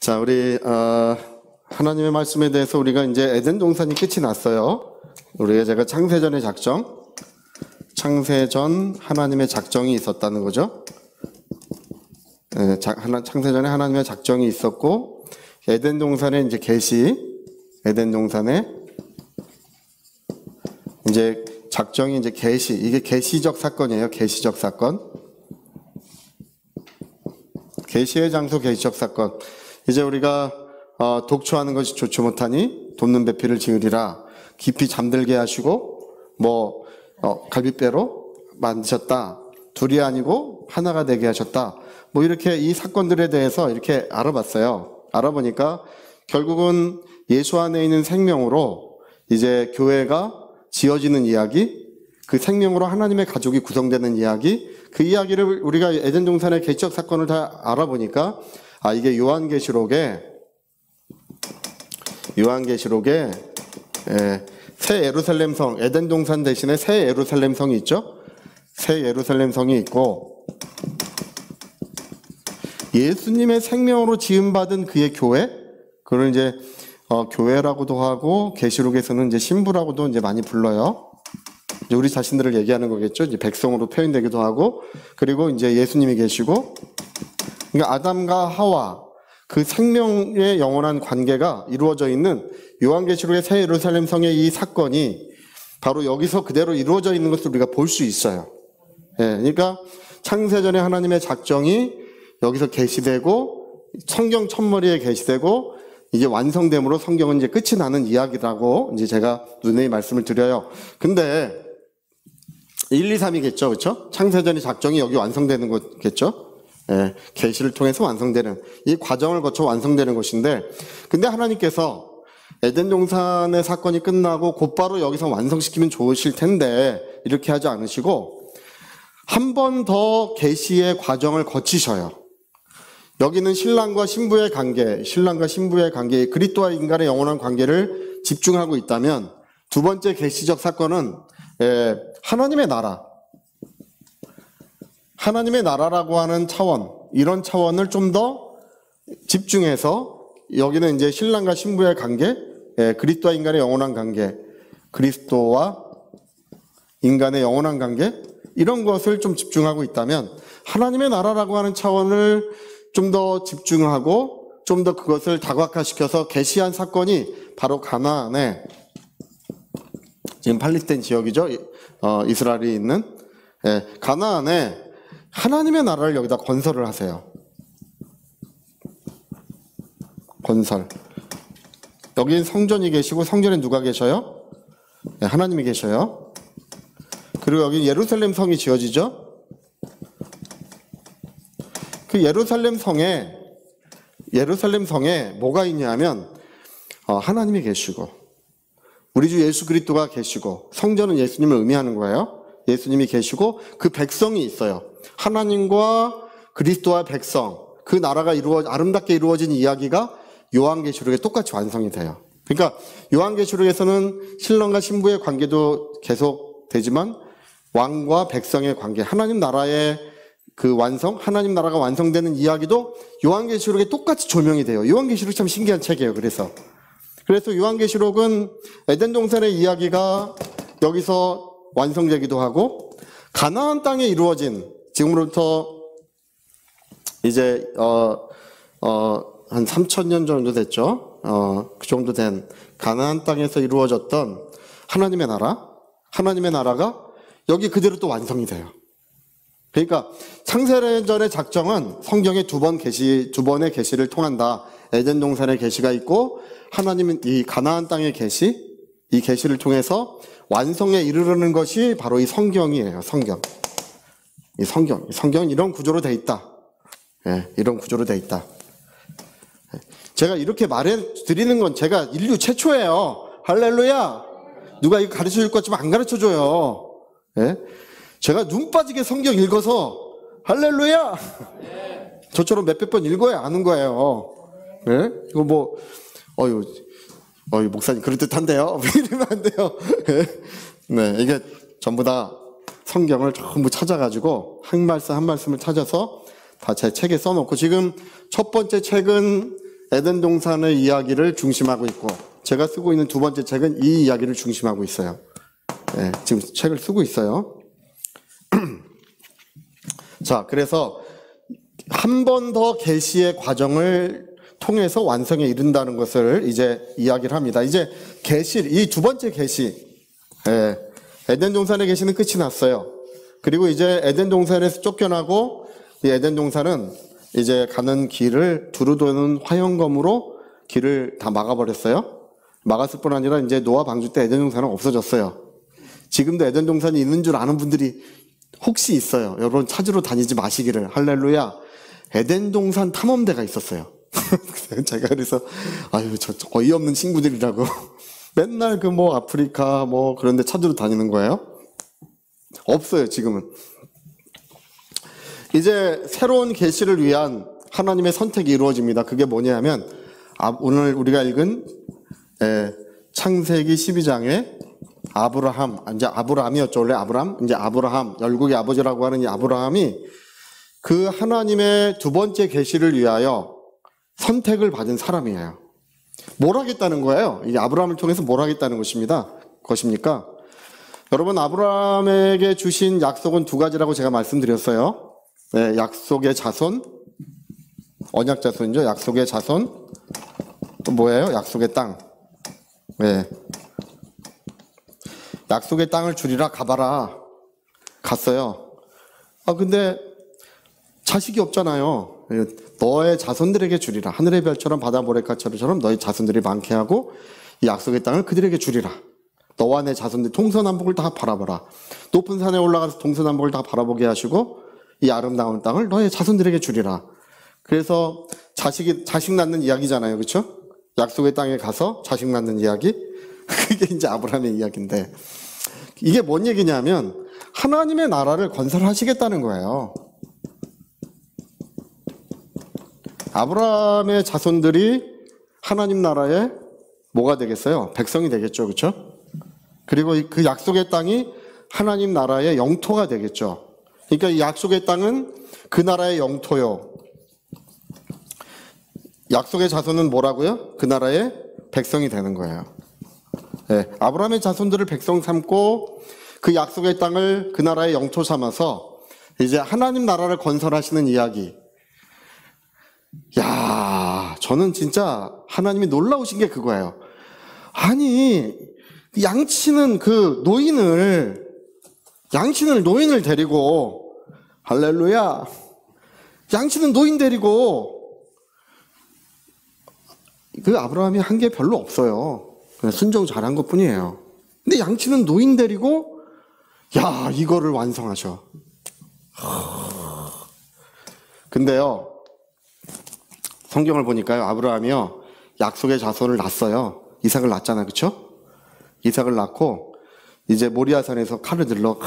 자, 우리 하나님의 말씀에 대해서 우리가 이제 에덴 동산이 끝이 났어요. 우리가 제가 창세전의 작정, 창세전 하나님의 작정이 있었다는 거죠. 창세전에 하나님의 작정이 있었고, 에덴 동산의 이제 계시, 에덴 동산의 이제 작정이 이제 계시, 이게 계시적 사건이에요. 계시적 사건. 계시의 장소, 계시적 사건. 이제 우리가 독초하는 것이 좋지 못하니 돕는 배필을 지으리라. 깊이 잠들게 하시고 갈빗배로 만드셨다. 둘이 아니고 하나가 되게 하셨다. 이렇게 이 사건들에 대해서 이렇게 알아봤어요. 알아보니까 결국은 예수 안에 있는 생명으로 이제 교회가 지어지는 이야기, 그 생명으로 하나님의 가족이 구성되는 이야기, 그 이야기를 우리가 에덴 동산의 계시적 사건을 다 알아보니까 이게 요한계시록에 새 예루살렘 성, 에덴 동산 대신에 새 예루살렘 성이 있죠. 새 예루살렘 성이 있고 예수님의 생명으로 지음받은 그의 교회, 그걸 이제 교회라고도 하고 계시록에서는 이제 신부라고도 이제 많이 불러요. 이제 우리 자신들을 얘기하는 거겠죠. 이제 백성으로 표현되기도 하고, 그리고 이제 예수님이 계시고, 그러니까 아담과 하와 그 생명의 영원한 관계가 이루어져 있는 요한계시록의 새 예루살렘 성의 이 사건이 바로 여기서 그대로 이루어져 있는 것을 우리가 볼 수 있어요. 그러니까 창세전에 하나님의 작정이 여기서 계시되고 성경 첫머리에 계시되고 이제 완성됨으로 성경은 이제 끝이 나는 이야기라고 이제 제가 누누이 말씀을 드려요. 근데 1, 2, 3이겠죠. 그렇죠? 창세전의 작정이 여기 완성되는 거겠죠? 계시를 통해서 완성되는 이 과정을 거쳐 완성되는 것인데, 근데 하나님께서 에덴 동산의 사건이 끝나고 곧바로 여기서 완성시키면 좋으실 텐데 이렇게 하지 않으시고 한 번 더 계시의 과정을 거치셔요. 여기는 신랑과 신부의 관계, 그리스도와 인간의 영원한 관계를 집중하고 있다면, 두 번째 계시적 사건은 하나님의 나라라고 하는 차원, 이런 차원을 좀 더 집중해서, 여기는 이제 신랑과 신부의 관계, 그리스도와 인간의 영원한 관계, 그리스도와 인간의 영원한 관계, 이런 것을 좀 집중하고 있다면, 하나님의 나라라고 하는 차원을 좀 더 집중하고 좀 더 그것을 다각화시켜서 계시한 사건이 바로 가나안에, 지금 팔레스타인 지역이죠. 이스라엘이 있는 가나안에 하나님의 나라를 여기다 건설을 하세요. 건설. 여기는 성전이 계시고 성전에 누가 계셔요? 하나님이 계셔요. 그리고 여기 예루살렘 성이 지어지죠. 그 예루살렘 성에 뭐가 있냐면 하나님이 계시고 우리 주 예수 그리스도가 계시고, 성전은 예수님을 의미하는 거예요. 예수님이 계시고 그 백성이 있어요. 하나님과 그리스도와 백성, 그 나라가 아름답게 이루어진 이야기가 요한계시록에 똑같이 완성이 돼요. 그러니까 요한계시록에서는 신랑과 신부의 관계도 계속되지만 왕과 백성의 관계, 하나님 나라의 그 완성, 하나님 나라가 완성되는 이야기도 요한계시록에 똑같이 조명이 돼요. 요한계시록이 참 신기한 책이에요. 그래서 요한계시록은 에덴 동산의 이야기가 여기서 완성되기도 하고, 가나안 땅에 이루어진, 지금으로부터 이제 한 3,000년 정도 됐죠. 그 정도 된 가나안 땅에서 이루어졌던 하나님의 나라가 여기 그대로 또 완성이 돼요. 그러니까 창세전의 작정은 성경의 두 번의 계시를 통한다. 에덴 동산의 계시가 있고 하나님은 이 가나안 땅의 계시, 이 계시를 통해서 완성에 이르르는 것이 바로 이 성경이에요. 성경은 이런 구조로 돼 있다. 이런 구조로 돼 있다. 제가 이렇게 말해 드리는 건 제가 인류 최초예요. 할렐루야. 누가 이거 가르쳐 줄 것 같지만 안 가르쳐 줘요. 제가 눈 빠지게 성경 읽어서 할렐루야. 저처럼 몇백 번 읽어야 아는 거예요. 이거 목사님 그럴듯한데요. 이러면 안 돼요. 이게 전부 다 성경을 전부 찾아가지고 한 말씀 한 말씀을 찾아서 다 제 책에 써놓고, 지금 첫 번째 책은 에덴 동산의 이야기를 중심하고 있고, 제가 쓰고 있는 두 번째 책은 이 이야기를 중심하고 있어요. 네, 지금 책을 쓰고 있어요. 자, 그래서 한 번 더 계시의 과정을 통해서 완성에 이른다는 것을 이제 이야기를 합니다. 이제 계시, 이 두 번째 계시, 예, 에덴 동산의 계시는 끝이 났어요. 그리고 이제 에덴 동산에서 쫓겨나고, 이 에덴 동산은 이제 가는 길을 두루 도는 화형검으로 길을 다 막아버렸어요. 막았을 뿐 아니라 이제 노아 방주 때 에덴 동산은 없어졌어요. 지금도 에덴 동산이 있는 줄 아는 분들이 혹시 있어요. 여러분 찾으러 다니지 마시기를. 할렐루야. 에덴 동산 탐험대가 있었어요. 제가 그래서 아유 저 어이없는 친구들이라고 맨날 그 뭐 아프리카 뭐 그런 데 찾으러 다니는 거예요. 없어요 지금은. 이제 새로운 계시를 위한 하나님의 선택이 이루어집니다. 그게 뭐냐면 오늘 우리가 읽은 창세기 12장에 아브라함, 이제 아브라함이었죠. 원래 아브라함, 이제 아브라함, 열국의 아버지라고 하는 이 아브라함이 그 하나님의 두 번째 계시를 위하여 선택을 받은 사람이에요. 뭘 하겠다는 거예요? 이게 아브라함을 통해서 뭘 하겠다는 것입니까? 여러분, 아브라함에게 주신 약속은 두 가지라고 제가 말씀드렸어요. 네, 약속의 자손, 언약 자손이죠. 약속의 자손, 또 뭐예요? 약속의 땅. 네. 약속의 땅을 주리라 가봐라. 갔어요. 근데 자식이 없잖아요. 너의 자손들에게 주리라. 하늘의 별처럼 바다 모래가처럼 너의 자손들이 많게 하고 이 약속의 땅을 그들에게 주리라. 너와 내 자손들 동서남북을 다 바라보라. 높은 산에 올라가서 동서남북을 다 바라보게 하시고 이 아름다운 땅을 너의 자손들에게 주리라. 그래서 자식 낳는 이야기잖아요. 그렇죠? 약속의 땅에 가서 자식 낳는 이야기. 그게 이제 아브라함의 이야기인데 이게 뭔 얘기냐면 하나님의 나라를 건설하시겠다는 거예요. 아브라함의 자손들이 하나님 나라의 뭐가 되겠어요? 백성이 되겠죠. 그렇죠? 그리고 그 약속의 땅이 하나님 나라의 영토가 되겠죠. 그러니까 이 약속의 땅은 그 나라의 영토요. 약속의 자손은 뭐라고요? 그 나라의 백성이 되는 거예요. 네, 아브라함의 자손들을 백성 삼고 그 약속의 땅을 그 나라의 영토 삼아서 이제 하나님 나라를 건설하시는 이야기. 야, 저는 진짜 하나님이 놀라우신 게 그거예요. 아니, 양치는 노인을 데리고, 할렐루야. 양치는 노인 데리고, 그 아브라함이 한 게 별로 없어요. 그냥 순종 잘한 것 뿐이에요. 근데 양치는 노인 데리고, 야, 이거를 완성하셔. 근데요, 성경을 보니까요, 아브라함이요, 약속의 자손을 낳았어요. 이삭을 낳았잖아요. 그쵸? 이삭을 낳고, 이제 모리아산에서 칼을 들러,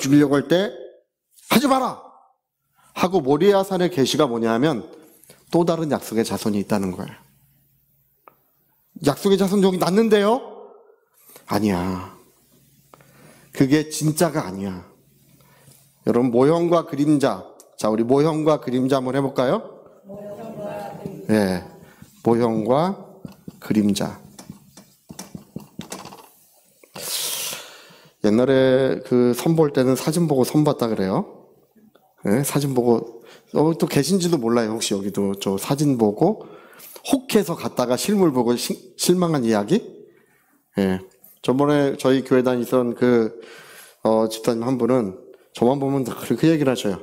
죽이려고 할 때, 하지 마라! 하고 모리아산의 계시가 뭐냐면, 또 다른 약속의 자손이 있다는 거예요. 약속의 자손 여기 낳는데요? 아니야. 그게 진짜가 아니야. 여러분, 모형과 그림자. 자, 우리 모형과 그림자 한번 해볼까요? 네, 모형과 그림자. 옛날에 그 선 볼 때는 사진 보고 선 봤다 그래요. 네, 사진 보고 또 계신지도 몰라요. 혹시 여기도 저 사진 보고 혹해서 갔다가 실물 보고 실망한 이야기? 네. 저번에 저희 교회 다니던 집사님 한 분은 저만 보면 그 얘기를 하셔요.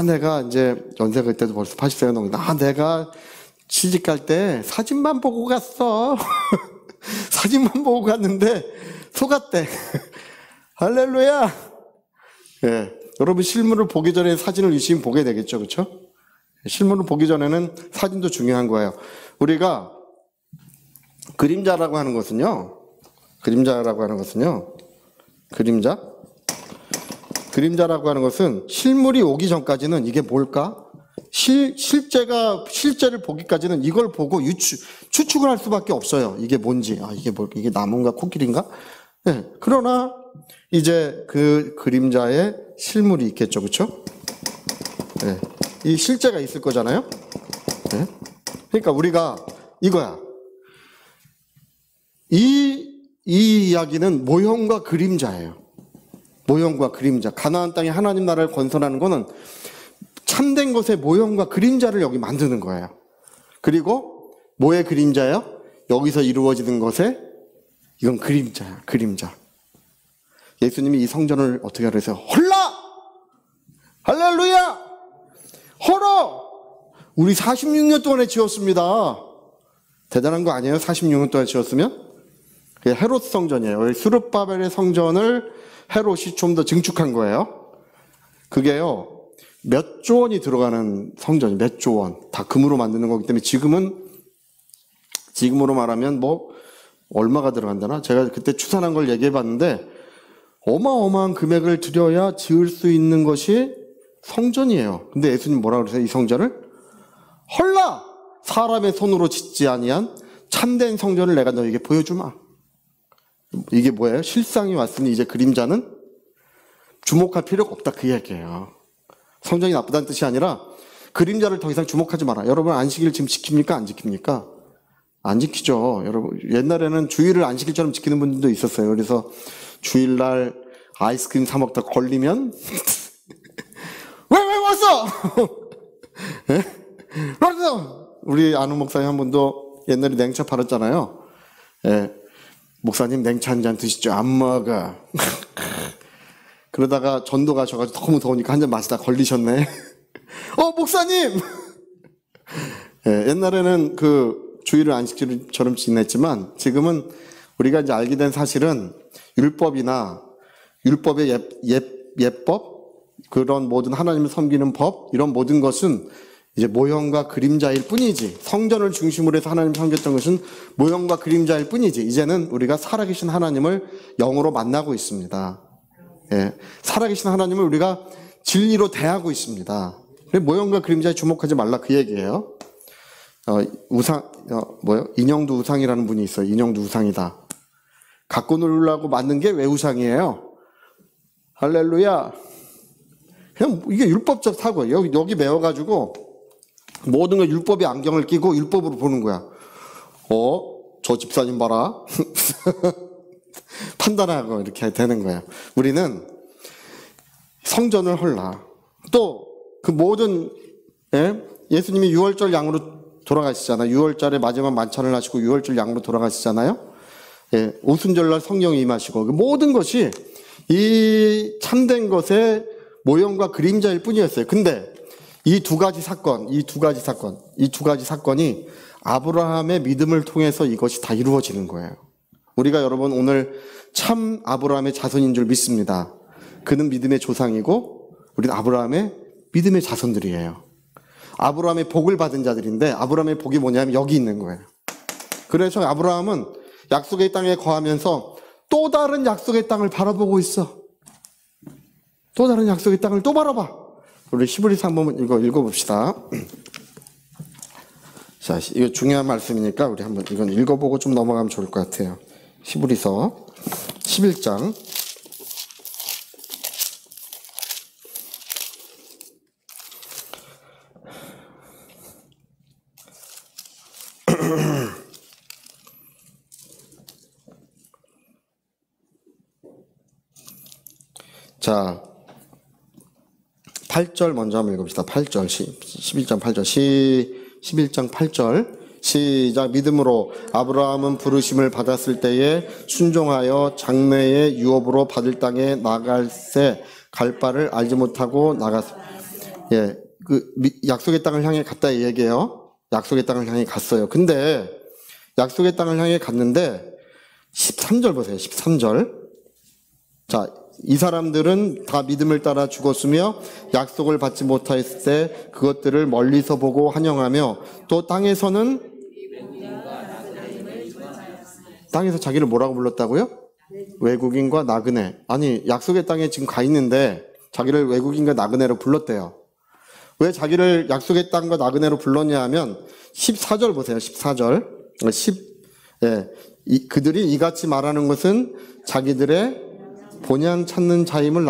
내가 이제 연세가 그때도 벌써 80세가 넘는데, 내가 시집 갈 때 사진만 보고 갔어. 사진만 보고 갔는데 속았대. 할렐루야. 예. 여러분 실물을 보기 전에 사진을 유심히 보게 되겠죠. 그렇죠? 실물을 보기 전에는 사진도 중요한 거예요. 우리가 그림자라고 하는 것은요. 그림자라고 하는 것은 실물이 오기 전까지는 이게 뭘까? 실제를 보기까지는 이걸 보고 추측을 할 수밖에 없어요. 이게 뭔지. 이게 나무인가 코끼리인가? 네. 그러나 이제 그 그림자에 실물이 있겠죠. 그렇죠? 네. 이 실제가 있을 거잖아요. 네? 그러니까 우리가 이거야. 이 이야기는 모형과 그림자예요. 모형과 그림자. 가나안 땅에 하나님 나라를 건설하는 거는 참된 것의 모형과 그림자를 여기 만드는 거예요. 그리고 뭐의 그림자예요? 여기서 이루어지는 것에 이건 그림자야. 그림자. 예수님이 이 성전을 어떻게 하래요? 헐라! 할렐루야! 헐어! 우리 46년 동안에 지었습니다. 대단한 거 아니에요? 46년 동안에 지었으면? 그게 헤롯 성전이에요. 스룹바벨의 성전을 헤롯이 좀 더 증축한 거예요. 그게요, 몇 조 원이 들어가는 성전이 몇 조 원. 다 금으로 만드는 거기 때문에 지금으로 말하면 뭐, 얼마가 들어간다나? 제가 그때 추산한 걸 얘기해 봤는데, 어마어마한 금액을 들여야 지을 수 있는 것이 성전이에요. 근데 예수님 뭐라 그러세요? 이 성전을? 헐라! 사람의 손으로 짓지 아니한 참된 성전을 내가 너에게 보여주마. 이게 뭐예요? 실상이 왔으니 이제 그림자는 주목할 필요가 없다, 그 얘기예요. 성전이 나쁘다는 뜻이 아니라 그림자를 더 이상 주목하지 마라. 여러분 안식일 지금 지킵니까? 안 지킵니까? 안 지키죠. 여러분 옛날에는 주일을 안식일처럼 지키는 분들도 있었어요. 그래서 주일날 아이스크림 사 먹다 걸리면 왜 왔어? 예? 우리 아는 목사님 한 분도 옛날에 냉차 팔았잖아요. 예. 목사님 냉차 한 잔 드시죠? 안 먹어. 그러다가 전도 가셔가지고 너무 더우니까 한 잔 마시다 걸리셨네. 목사님! 예, 옛날에는 그 주일을 안식일처럼 지냈지만 지금은 우리가 이제 알게 된 사실은 율법이나 율법의 예법, 그런 모든 하나님을 섬기는 법, 이런 모든 것은 이제 모형과 그림자일 뿐이지. 성전을 중심으로 해서 하나님을 섬겼던 것은 모형과 그림자일 뿐이지. 이제는 우리가 살아계신 하나님을 영으로 만나고 있습니다. 예, 살아계신 하나님을 우리가 진리로 대하고 있습니다. 모형과 그림자에 주목하지 말라, 그 얘기예요. 인형도 우상이라는 분이 있어요. 인형도 우상이다. 갖고 놀라고 만든 게 왜 우상이에요? 할렐루야. 그냥 이게 율법적 사고예요. 여기 메워가지고 모든 걸 율법의 안경을 끼고 율법으로 보는 거야. 저 집사님 봐라. 판단하고 이렇게 되는 거예요. 우리는 성전을 헐라. 또 그 모든, 예수님이 유월절 양으로 돌아가시잖아요. 유월절에 마지막 만찬을 하시고 유월절 양으로 돌아가시잖아요. 예, 오순절날 성령이 임하시고, 그 모든 것이 이 참된 것의 모형과 그림자일 뿐이었어요. 근데 이 두 가지 사건이 아브라함의 믿음을 통해서 이것이 다 이루어지는 거예요. 우리가 여러분 오늘 참 아브라함의 자손인 줄 믿습니다. 그는 믿음의 조상이고 우리는 아브라함의 믿음의 자손들이에요. 아브라함의 복을 받은 자들인데 아브라함의 복이 뭐냐면 여기 있는 거예요. 그래서 아브라함은 약속의 땅에 거하면서 또 다른 약속의 땅을 바라보고 있어. 또 다른 약속의 땅을 또 바라봐. 우리 히브리서 한번 읽어봅시다. 자, 이거 중요한 말씀이니까 우리 한번 이건 읽어보고 좀 넘어가면 좋을 것 같아요. 히브리서 11장. 자, 8절 먼저 한번 읽어봅시다. 8절, 11장 8절, 11장 8절, 시작. 믿음으로 아브라함은 부르심을 받았을 때에 순종하여 장래의 유업으로 받을 땅에 나갈새 갈 바를 알지 못하고 나갔어. 예, 약속의 땅을 향해 갔다 이 얘기예요. 약속의 땅을 향해 갔어요. 근데 약속의 땅을 향해 갔는데 13절 보세요. 13절. 자, 이 사람들은 다 믿음을 따라 죽었으며 약속을 받지 못하였을 때 그것들을 멀리서 보고 환영하며 또 땅에서 자기를 뭐라고 불렀다고요? 외국인과 나그네. 아니, 약속의 땅에 지금 가 있는데 자기를 외국인과 나그네로 불렀대요. 왜 자기를 약속의 땅과 나그네로 불렀냐 하면 14절 보세요. 14절. 그들이 이같이 말하는 것은 자기들의 본향 찾는 자임을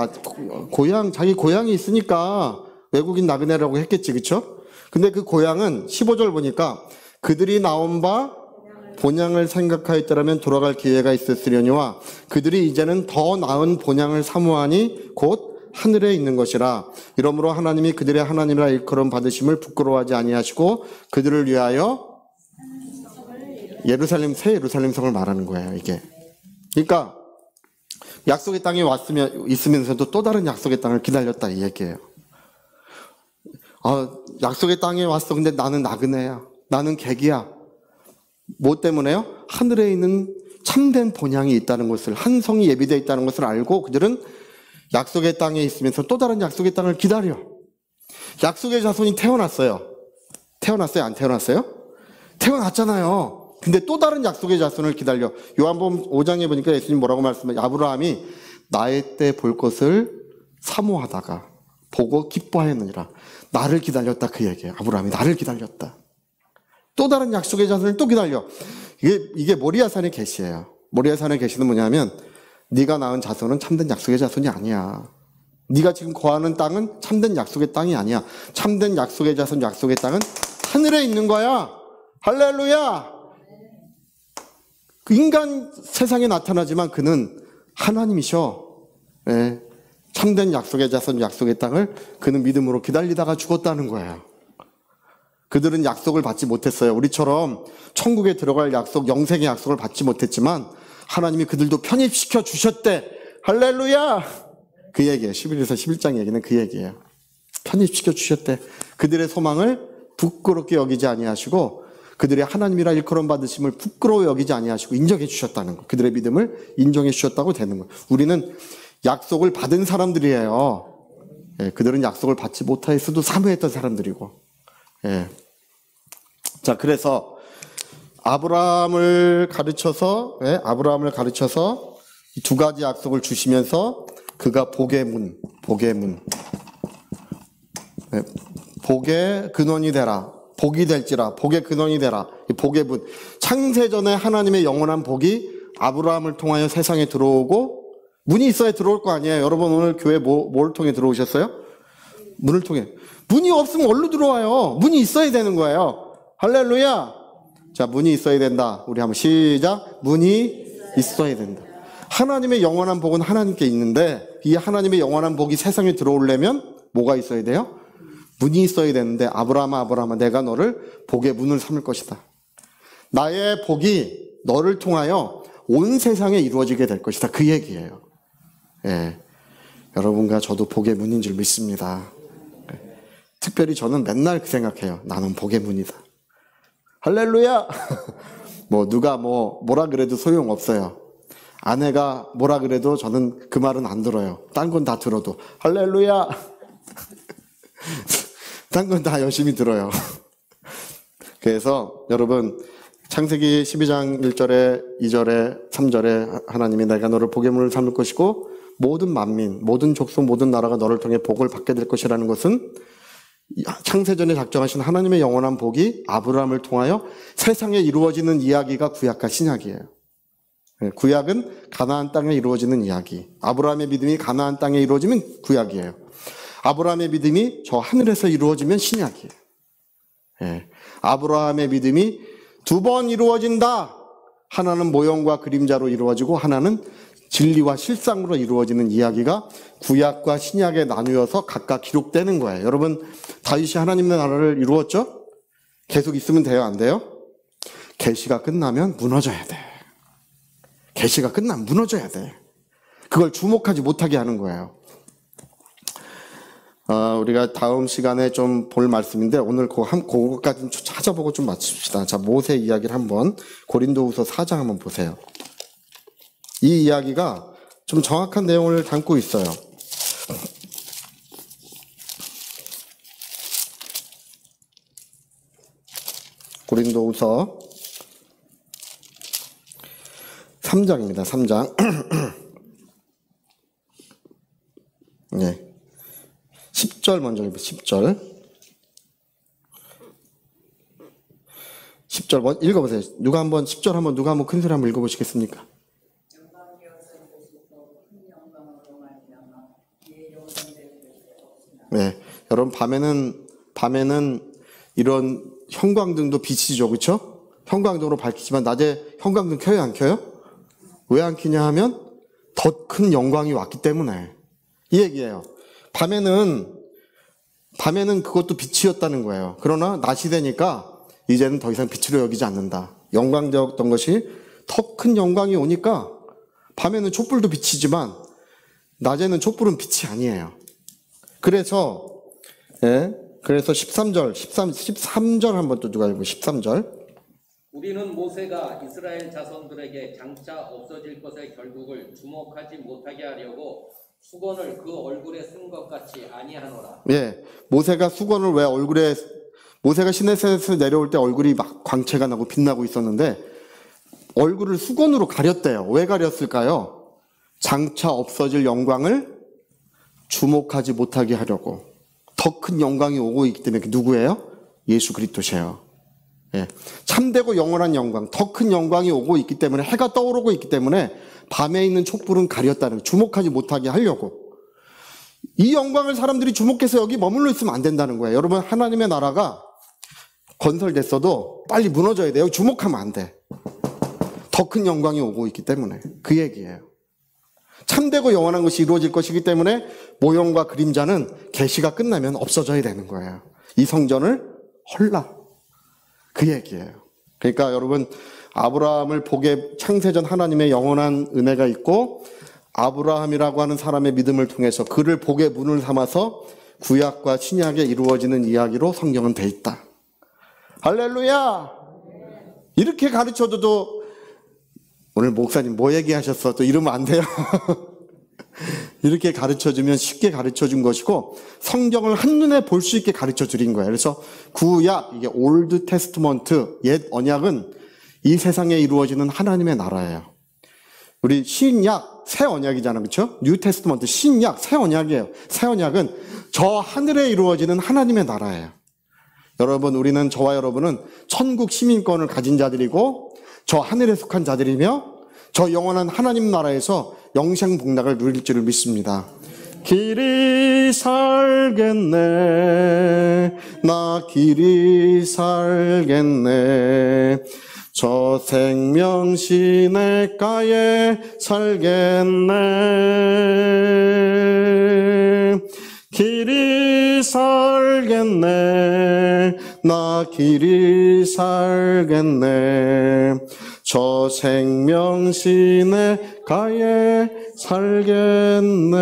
자기 고향이 있으니까 외국인 나그네라고 했겠지, 그쵸? 근데 그 고향은 15절 보니까 그들이 나온 바 본향을 생각하였더라면 돌아갈 기회가 있었으려니와 그들이 이제는 더 나은 본향을 사모하니 곧 하늘에 있는 것이라. 이러므로 하나님이 그들의 하나님이라 일컬음 받으심을 부끄러워하지 아니하시고 그들을 위하여 예루살렘, 새 예루살렘 성을 말하는 거예요, 이게. 그러니까 약속의 땅에 있으면서도 또 다른 약속의 땅을 기다렸다, 이 얘기예요. 약속의 땅에 왔어. 근데 나는 나그네야. 나는 객이야. 뭐 때문에요? 하늘에 있는 참된 본향이 있다는 것을, 한 성이 예비되어 있다는 것을 알고 그들은 약속의 땅에 있으면서 또 다른 약속의 땅을 기다려. 약속의 자손이 태어났어요. 태어났어요? 안 태어났어요? 태어났잖아요. 근데 또 다른 약속의 자손을 기다려. 요한복음 5장에 보니까 예수님 뭐라고 말씀하세요? 아브라함이 나의 때 볼 것을 사모하다가 보고 기뻐하였느니라. 나를 기다렸다, 그 얘기예요. 아브라함이 나를 기다렸다. 또 다른 약속의 자손을 또 기다려. 이게 모리아산의 계시예요. 모리아산의 계시는 뭐냐면 네가 낳은 자손은 참된 약속의 자손이 아니야. 네가 지금 거하는 땅은 참된 약속의 땅이 아니야. 참된 약속의 자손, 약속의 땅은 하늘에 있는 거야. 할렐루야. 그 인간 세상에 나타나지만 그는 하나님이셔. 네. 참된 약속의 자손, 약속의 땅을 그는 믿음으로 기다리다가 죽었다는 거예요. 그들은 약속을 받지 못했어요. 우리처럼 천국에 들어갈 약속, 영생의 약속을 받지 못했지만 하나님이 그들도 편입시켜 주셨대. 할렐루야. 그 얘기예요. 11에서 11장 얘기는 그 얘기예요. 편입시켜 주셨대. 그들의 소망을 부끄럽게 여기지 아니하시고 그들의 하나님이라 일컬음 받으심을 부끄러워 여기지 아니하시고 인정해 주셨다는 거. 그들의 믿음을 인정해 주셨다고 되는 거예요. 우리는 약속을 받은 사람들이에요. 예, 그들은 약속을 받지 못하였어도 사모했던 사람들이고. 예. 자, 그래서 아브라함을 가르쳐서 두 가지 약속을 주시면서 그가 복의 문, 예, 복의 근원이 되라. 복이 될지라. 복의 근원이 되라. 이 복의 문. 창세전에 하나님의 영원한 복이 아브라함을 통하여 세상에 들어오고 문이 있어야 들어올 거 아니에요. 여러분 오늘 교회 뭘 통해 들어오셨어요? 문을 통해. 문이 없으면 어디로 들어와요? 문이 있어야 되는 거예요. 할렐루야. 자, 문이 있어야 된다. 우리 한번 시작. 문이 있어야 된다. 하나님의 영원한 복은 하나님께 있는데 이 하나님의 영원한 복이 세상에 들어오려면 뭐가 있어야 돼요? 문이 있어야 되는데 아브라함아 내가 너를 복의 문을 삼을 것이다. 나의 복이 너를 통하여 온 세상에 이루어지게 될 것이다. 그 얘기예요. 예, 여러분과 저도 복의 문인 줄 믿습니다. 예, 특별히 저는 맨날 그 생각해요. 나는 복의 문이다. 할렐루야. 누가 뭐라 그래도 소용없어요. 아내가 뭐라 그래도 저는 그 말은 안 들어요. 딴 건 다 들어도 할렐루야. 딴 건 다 열심히 들어요. 그래서 여러분 창세기 12장 1절에 2절에 3절에 하나님이 내가 너를 복의 문을 삼을 것이고 모든 만민, 모든 족속, 모든 나라가 너를 통해 복을 받게 될 것이라는 것은 창세전에 작정하신 하나님의 영원한 복이 아브라함을 통하여 세상에 이루어지는 이야기가 구약과 신약이에요. 구약은 가나안 땅에 이루어지는 이야기. 아브라함의 믿음이 가나안 땅에 이루어지면 구약이에요. 아브라함의 믿음이 저 하늘에서 이루어지면 신약이에요. 예. 아브라함의 믿음이 두 번 이루어진다. 하나는 모형과 그림자로 이루어지고 하나는 진리와 실상으로 이루어지는 이야기가 구약과 신약에 나누어서 각각 기록되는 거예요. 여러분 다윗이 하나님의 나라를 이루었죠? 계속 있으면 돼요? 안 돼요? 계시가 끝나면 무너져야 돼. 계시가 끝나면 무너져야 돼. 그걸 주목하지 못하게 하는 거예요. 우리가 다음 시간에 좀 볼 말씀인데 오늘 그거까지 좀 찾아보고 좀 마칩시다. 자, 모세 이야기를 한번 고린도후서 4장 한번 보세요. 이 이야기가 좀 정확한 내용을 담고 있어요. 고린도후서 3장입니다. 3장. 네. 10절 먼저 10절. 10절 읽어보세요. 누가 한번 10절 한번 누가 한번 큰 소리 한번 읽어보시겠습니까? 네, 여러분 밤에는 이런 형광등도 빛이죠, 그렇죠? 형광등으로 밝히지만 낮에 형광등 켜요, 안 켜요? 왜 안 켜냐 하면 더 큰 영광이 왔기 때문에. 이 얘기예요. 밤에는 그것도 빛이었다는 거예요. 그러나 낮이 되니까 이제는 더 이상 빛으로 여기지 않는다. 영광되었던 것이 더 큰 영광이 오니까 밤에는 촛불도 빛이지만 낮에는 촛불은 빛이 아니에요. 그래서 13절 한번 또 누가 읽고 13절. 우리는 모세가 이스라엘 자손들에게 장차 없어질 것의 결국을 주목하지 못하게 하려고 수건을 그 얼굴에 쓴 것 같이 아니하노라. 예, 모세가 수건을 왜 얼굴에, 모세가 시내산에서 내려올 때 얼굴이 막 광채가 나고 빛나고 있었는데 얼굴을 수건으로 가렸대요. 왜 가렸을까요? 장차 없어질 영광을 주목하지 못하게 하려고. 더 큰 영광이 오고 있기 때문에. 누구예요? 예수 그리스도세요. 예. 참되고 영원한 영광, 더 큰 영광이 오고 있기 때문에, 해가 떠오르고 있기 때문에 밤에 있는 촛불은 가렸다는, 주목하지 못하게 하려고. 이 영광을 사람들이 주목해서 여기 머물러 있으면 안 된다는 거예요. 여러분, 하나님의 나라가 건설됐어도 빨리 무너져야 돼요. 주목하면 안 돼. 더 큰 영광이 오고 있기 때문에. 그 얘기예요. 참되고 영원한 것이 이루어질 것이기 때문에 모형과 그림자는 계시가 끝나면 없어져야 되는 거예요. 이 성전을 헐라. 그 얘기예요. 그러니까 여러분, 아브라함을 보게 창세전 하나님의 영원한 은혜가 있고, 아브라함이라고 하는 사람의 믿음을 통해서 그를 복의 문을 삼아서 구약과 신약에 이루어지는 이야기로 성경은 돼 있다. 할렐루야! 이렇게 가르쳐줘도 오늘 목사님 뭐 얘기하셨어? 또 이러면 안 돼요. 이렇게 가르쳐주면 쉽게 가르쳐준 것이고 성경을 한눈에 볼 수 있게 가르쳐드린 거예요. 그래서 구약, 이게 올드 테스트먼트, 옛 언약은 이 세상에 이루어지는 하나님의 나라예요. 우리 신약, 새 언약이잖아요. 그렇죠? 뉴 테스트먼트, 신약, 새 언약이에요. 새 언약은 저 하늘에 이루어지는 하나님의 나라예요. 여러분, 우리는, 저와 여러분은 천국 시민권을 가진 자들이고 저 하늘에 속한 자들이며 저 영원한 하나님 나라에서 영생복락을 누릴 줄을 믿습니다. 길이 살겠네, 나 길이 살겠네, 저 생명 시냇가에 살겠네, 길이 살겠네, 나 길이 살겠네, 저 생명 시냇가에 살겠네.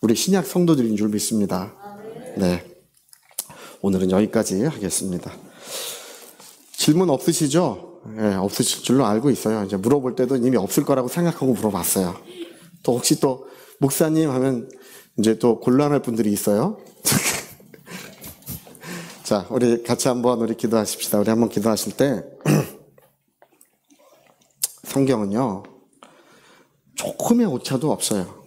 우리 신약 성도들인 줄 믿습니다. 네, 오늘은 여기까지 하겠습니다. 질문 없으시죠? 네, 없으실 줄로 알고 있어요. 이제 물어볼 때도 이미 없을 거라고 생각하고 물어봤어요. 또 혹시 또 목사님 하면 이제 또 곤란할 분들이 있어요. 자, 우리 같이 한번 우리 기도하십시다. 우리 한번 기도하실 때 성경은요 조금의 오차도 없어요.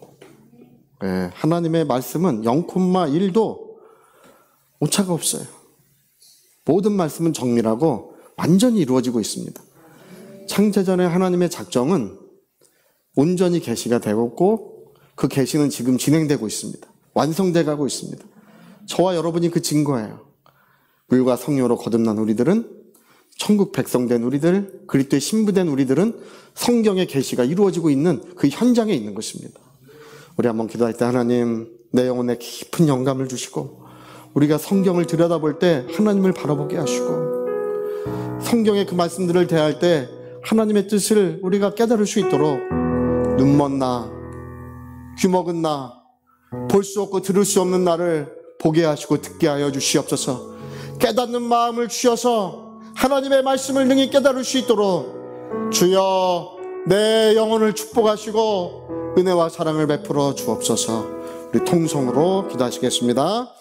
네, 하나님의 말씀은 0,1도 오차가 없어요. 모든 말씀은 정밀하고 완전히 이루어지고 있습니다. 창세전에 하나님의 작정은 온전히 계시가 되고 있고 그 계시는 지금 진행되고 있습니다. 완성돼 가고 있습니다. 저와 여러분이 그 증거예요. 물과 성령으로 거듭난 우리들은, 천국 백성된 우리들, 그리스도의 신부된 우리들은 성경의 계시가 이루어지고 있는 그 현장에 있는 것입니다. 우리 한번 기도할 때, 하나님, 내 영혼에 깊은 영감을 주시고 우리가 성경을 들여다볼 때 하나님을 바라보게 하시고 성경의 그 말씀들을 대할 때 하나님의 뜻을 우리가 깨달을 수 있도록 눈먼 나, 귀먹은 나, 볼 수 없고 들을 수 없는 나를 보게 하시고 듣게 하여 주시옵소서. 깨닫는 마음을 주셔서 하나님의 말씀을 능히 깨달을 수 있도록 주여 내 영혼을 축복하시고 은혜와 사랑을 베풀어 주옵소서. 우리 통성으로 기도하시겠습니다.